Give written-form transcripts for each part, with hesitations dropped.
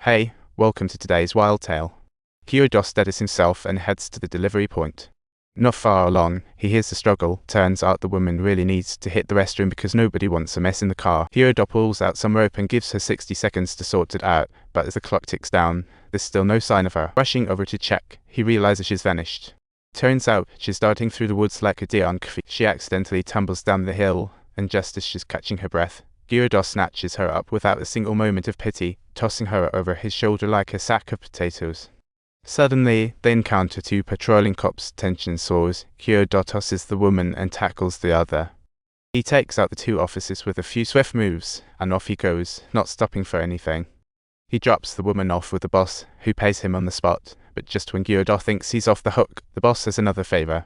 Hey, welcome to today's wild tale. Kyodo steadies himself and heads to the delivery point. Not far along, he hears the struggle. Turns out the woman really needs to hit the restroom because nobody wants a mess in the car. Kyodo pulls out some rope and gives her 60 seconds to sort it out, but as the clock ticks down, there's still no sign of her. Rushing over to check, he realizes she's vanished. Turns out she's darting through the woods like a deer on feet. She accidentally tumbles down the hill, and just as she's catching her breath, Gyudo snatches her up without a single moment of pity, tossing her over his shoulder like a sack of potatoes. Suddenly, they encounter two patrolling cops. Tension soars. Gyudo tosses the woman and tackles the other. He takes out the two officers with a few swift moves, and off he goes, not stopping for anything. He drops the woman off with the boss, who pays him on the spot, but just when Gyudo thinks he's off the hook, the boss has another favor.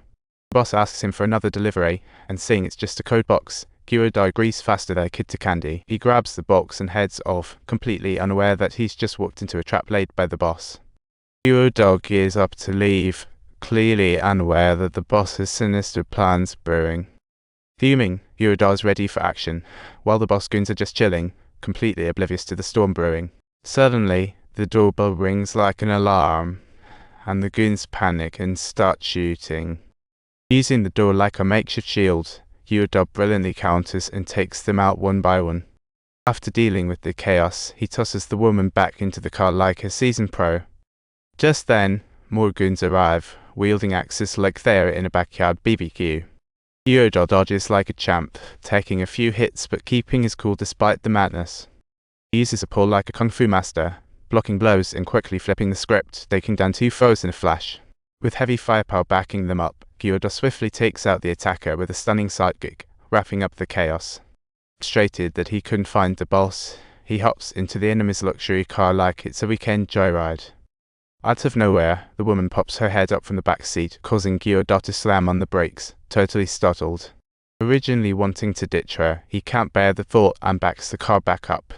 The boss asks him for another delivery, and seeing it's just a code box, Gyudo agrees faster than a kid to candy. He grabs the box and heads off, completely unaware that he's just walked into a trap laid by the boss. Gyudo gears up to leave, clearly unaware that the boss has sinister plans brewing. Fuming, Gyudo is ready for action, while the boss goons are just chilling, completely oblivious to the storm brewing. Suddenly, the doorbell rings like an alarm, and the goons panic and start shooting. Using the door like a makeshift shield, Gyudo brilliantly counters and takes them out one by one. After dealing with the chaos, he tosses the woman back into the car like a seasoned pro. Just then, more goons arrive, wielding axes like they're in a backyard BBQ. Gyudo dodges like a champ, taking a few hits but keeping his cool despite the madness. He uses a pole like a kung fu master, blocking blows and quickly flipping the script, taking down two foes in a flash. With heavy firepower backing them up, Gyudo swiftly takes out the attacker with a stunning sidekick, wrapping up the chaos. Frustrated that he couldn't find the boss, he hops into the enemy's luxury car like it's a weekend joyride. Out of nowhere, the woman pops her head up from the back seat, causing Gyudo to slam on the brakes, totally startled. Originally wanting to ditch her, he can't bear the thought and backs the car back up.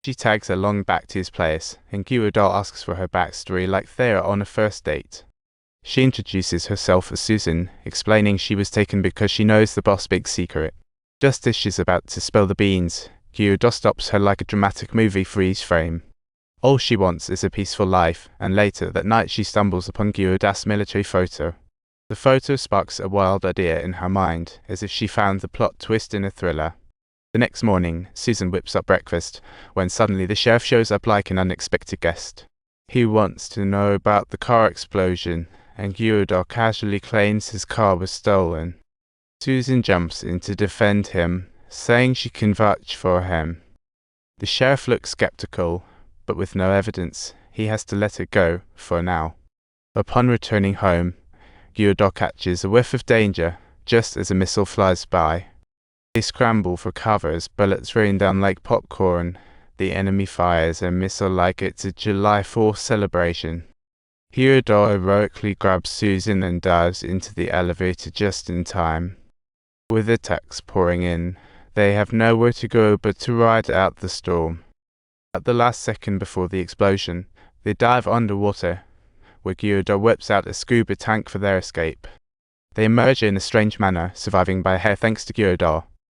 She tags along back to his place, and Gyudo asks for her backstory like they're on a first date. She introduces herself as Susan, explaining she was taken because she knows the boss' big secret. Just as she's about to spill the beans, Gyudo stops her like a dramatic movie freeze frame. All she wants is a peaceful life, and later that night she stumbles upon Gyudo's military photo. The photo sparks a wild idea in her mind, as if she found the plot twist in a thriller. The next morning, Susan whips up breakfast, when suddenly the sheriff shows up like an unexpected guest. He wants to know about the car explosion, and Gyudo casually claims his car was stolen. Susan jumps in to defend him, saying she can vouch for him. The sheriff looks skeptical, but with no evidence, he has to let it go, for now. Upon returning home, Gyudo catches a whiff of danger, just as a missile flies by. They scramble for cover as bullets rain down like popcorn. The enemy fires a missile like it's a July 4th celebration. Gyudo heroically grabs Susan and dives into the elevator just in time. With attacks pouring in, they have nowhere to go but to ride out the storm. At the last second before the explosion, they dive underwater, where Gyudo whips out a scuba tank for their escape. They emerge in a strange manner, surviving by a hair thanks to Gyudo.